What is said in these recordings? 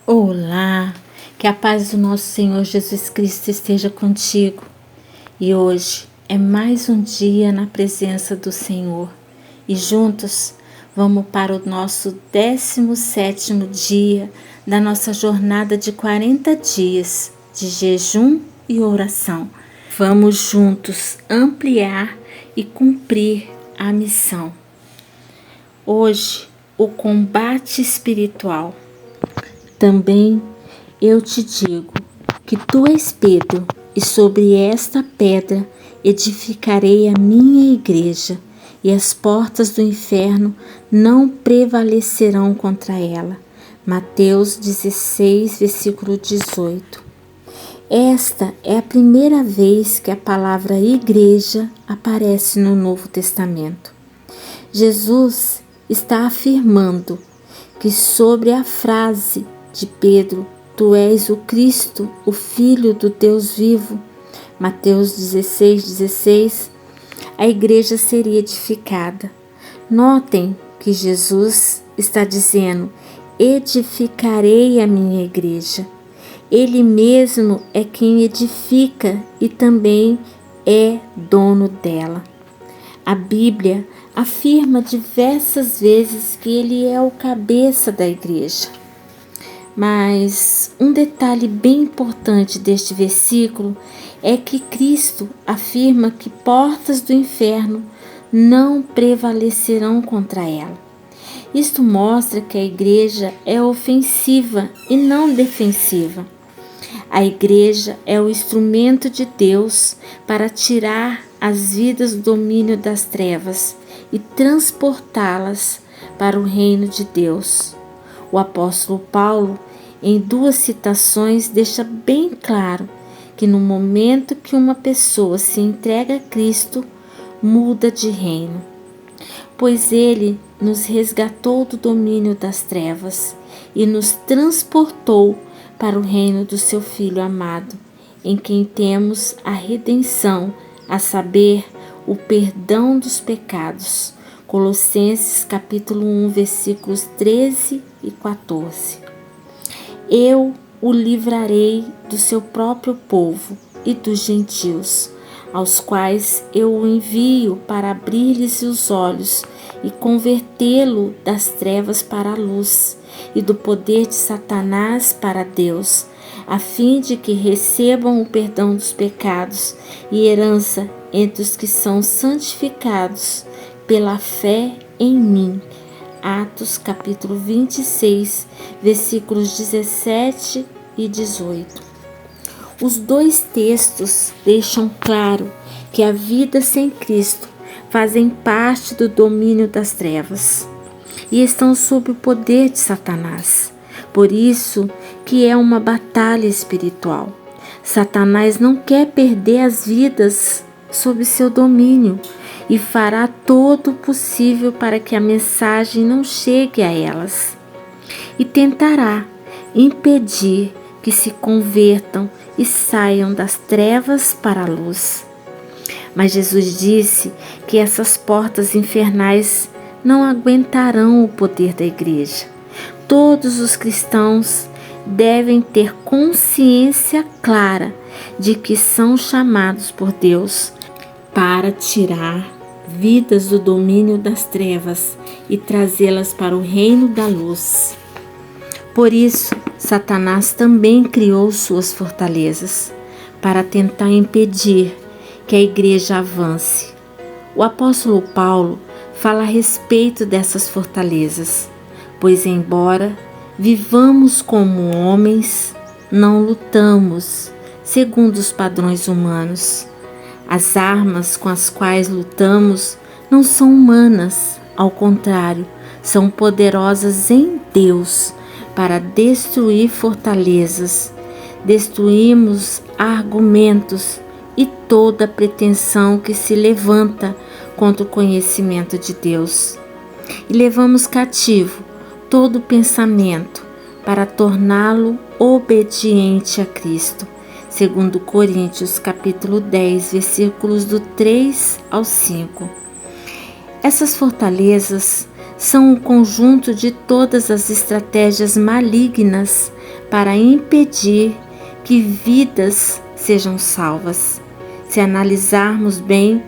Olá, que a paz do nosso Senhor Jesus Cristo esteja contigo. E hoje é mais um dia na presença do Senhor. E juntos vamos para o nosso 17º dia da nossa jornada de 40 dias de jejum e oração. Vamos juntos ampliar e cumprir a missão. Hoje, o combate espiritual. Também eu te digo que tu és Pedro, e sobre esta pedra edificarei a minha igreja, e as portas do inferno não prevalecerão contra ela. Mateus 16, versículo 18. Esta é a primeira vez que a palavra igreja aparece no Novo Testamento. Jesus está afirmando que sobre a frase de Pedro, tu és o Cristo, o Filho do Deus vivo, Mateus 16, a igreja seria edificada. Notem que Jesus está dizendo, edificarei a minha igreja. Ele mesmo é quem edifica e também é dono dela. A Bíblia afirma diversas vezes que ele é o cabeça da igreja. Mas um detalhe bem importante deste versículo é que Cristo afirma que portas do inferno não prevalecerão contra ela. Isto mostra que a igreja é ofensiva e não defensiva. A igreja é o instrumento de Deus para tirar as vidas do domínio das trevas e transportá-las para o reino de Deus. O apóstolo Paulo, em 2 citações, deixa bem claro que no momento que uma pessoa se entrega a Cristo, muda de reino, pois ele nos resgatou do domínio das trevas e nos transportou para o reino do seu Filho amado, em quem temos a redenção, a saber, o perdão dos pecados. Colossenses capítulo 1, versículos 13 e 14. Eu o livrarei do seu próprio povo e dos gentios, aos quais eu o envio para abrir-lhes os olhos e convertê-lo das trevas para a luz e do poder de Satanás para Deus, a fim de que recebam o perdão dos pecados e herança entre os que são santificados pela fé em mim. Atos capítulo 26, versículos 17 e 18. Os 2 textos deixam claro que a vida sem Cristo fazem parte do domínio das trevas e estão sob o poder de Satanás. Por isso que é uma batalha espiritual. Satanás não quer perder as vidas sob seu domínio e fará todo o possível para que a mensagem não chegue a elas. E tentará impedir que se convertam e saiam das trevas para a luz. Mas Jesus disse que essas portas infernais não aguentarão o poder da igreja. Todos os cristãos devem ter consciência clara de que são chamados por Deus para tirar vidas do domínio das trevas e trazê-las para o reino da luz. Por isso, Satanás também criou suas fortalezas para tentar impedir que a igreja avance. O apóstolo Paulo fala a respeito dessas fortalezas, pois embora vivamos como homens, não lutamos segundo os padrões humanos. As armas com as quais lutamos não são humanas, ao contrário, são poderosas em Deus para destruir fortalezas. Destruímos argumentos e toda pretensão que se levanta contra o conhecimento de Deus. E levamos cativo todo pensamento para torná-lo obediente a Cristo. Segundo Coríntios capítulo 10, versículos do 3 ao 5. Essas fortalezas são um conjunto de todas as estratégias malignas para impedir que vidas sejam salvas. Se analisarmos bem,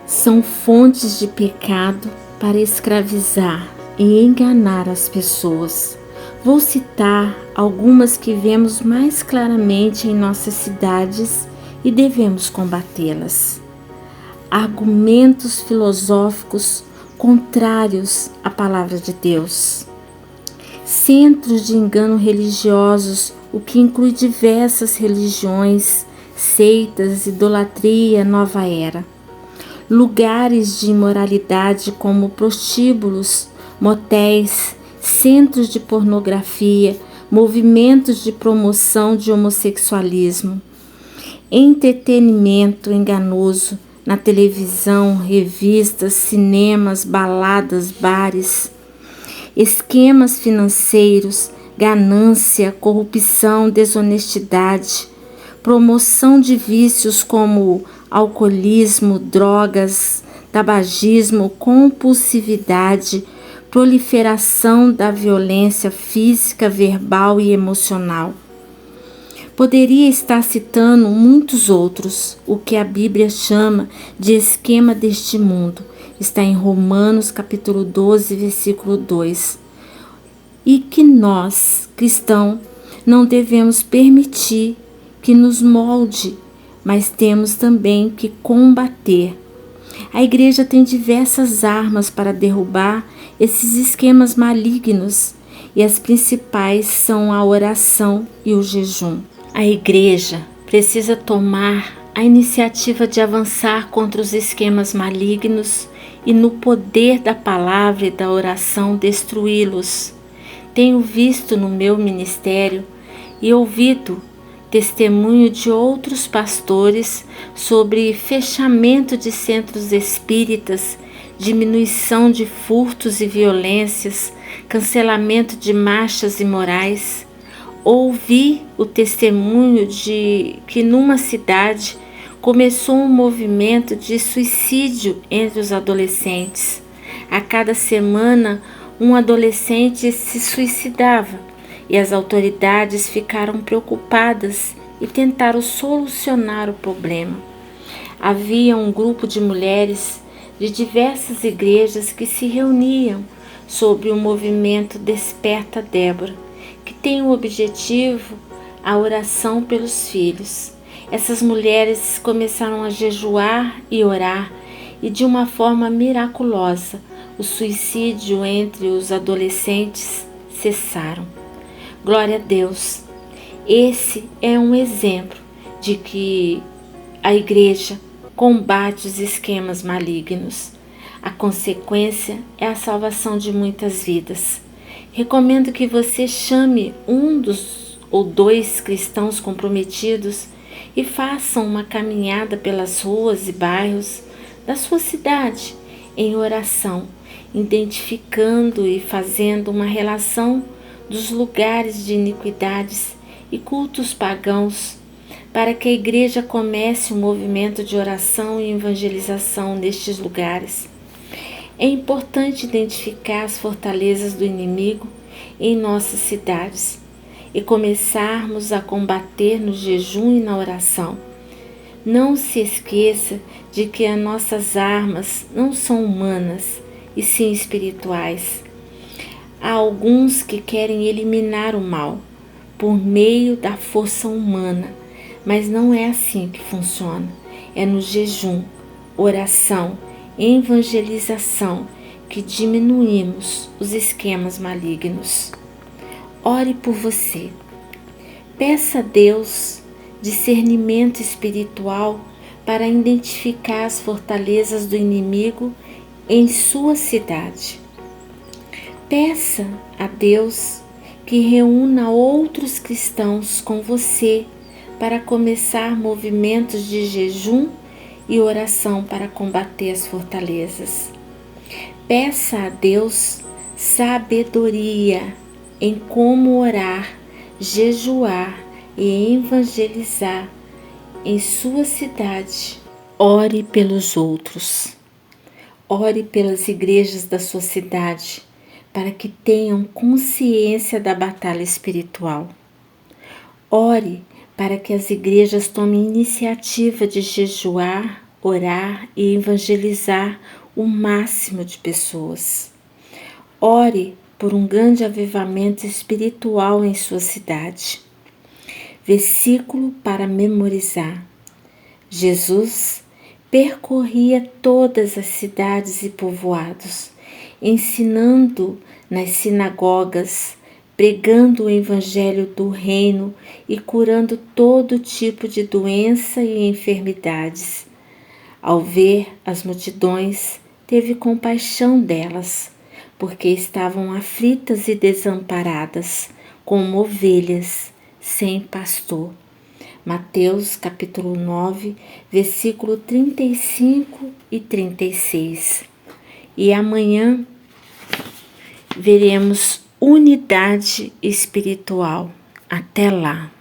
são fontes de pecado para escravizar e enganar as pessoas. Vou citar algumas que vemos mais claramente em nossas cidades e devemos combatê-las. Argumentos filosóficos contrários à palavra de Deus. Centros de engano religiosos, o que inclui diversas religiões, seitas, idolatria, nova era. Lugares de imoralidade como prostíbulos, motéis, centros de pornografia, movimentos de promoção de homossexualismo. Entretenimento enganoso na televisão, revistas, cinemas, baladas, bares. Esquemas financeiros, ganância, corrupção, desonestidade, promoção de vícios como alcoolismo, drogas, tabagismo, compulsividade, proliferação da violência física, verbal e emocional. Poderia estar citando muitos outros, o que a Bíblia chama de esquema deste mundo. Está em Romanos capítulo 12, versículo 2. E que nós, cristãos, não devemos permitir que nos molde, mas temos também que combater. A igreja tem diversas armas para derrubar esses esquemas malignos e as principais são a oração e o jejum. A igreja precisa tomar a iniciativa de avançar contra os esquemas malignos e no poder da palavra e da oração destruí-los. Tenho visto no meu ministério e ouvido testemunho de outros pastores sobre fechamento de centros espíritas, diminuição de furtos e violências, cancelamento de marchas imorais. Ouvi o testemunho de que numa cidade começou um movimento de suicídio entre os adolescentes. A cada semana, um adolescente se suicidava. E as autoridades ficaram preocupadas e tentaram solucionar o problema. Havia um grupo de mulheres de diversas igrejas que se reuniam sobre o movimento Desperta Débora, que tem o objetivo a oração pelos filhos. Essas mulheres começaram a jejuar e orar e de uma forma miraculosa o suicídio entre os adolescentes cessaram. Glória a Deus! Esse é um exemplo de que a igreja combate os esquemas malignos. A consequência é a salvação de muitas vidas. Recomendo que você chame um dos ou dois cristãos comprometidos e façam uma caminhada pelas ruas e bairros da sua cidade em oração, identificando e fazendo uma relação dos lugares de iniquidades e cultos pagãos, para que a igreja comece um movimento de oração e evangelização nestes lugares. É importante identificar as fortalezas do inimigo em nossas cidades e começarmos a combater no jejum e na oração. Não se esqueça de que as nossas armas não são humanas, e sim espirituais. Há alguns que querem eliminar o mal por meio da força humana, mas não é assim que funciona. É no jejum, oração, evangelização que diminuímos os esquemas malignos. Ore por você. Peça a Deus discernimento espiritual para identificar as fortalezas do inimigo em sua cidade. Peça a Deus que reúna outros cristãos com você para começar movimentos de jejum e oração para combater as fortalezas. Peça a Deus sabedoria em como orar, jejuar e evangelizar em sua cidade. Ore pelos outros. Ore pelas igrejas da sua cidade, para que tenham consciência da batalha espiritual. Ore para que as igrejas tomem iniciativa de jejuar, orar e evangelizar o máximo de pessoas. Ore por um grande avivamento espiritual em sua cidade. Versículo para memorizar. Jesus percorria todas as cidades e povoados, ensinando nas sinagogas, pregando o evangelho do reino e curando todo tipo de doença e enfermidades. Ao ver as multidões, teve compaixão delas, porque estavam aflitas e desamparadas, como ovelhas sem pastor. Mateus capítulo 9, versículo 35 e 36. E amanhã veremos unidade espiritual. Até lá!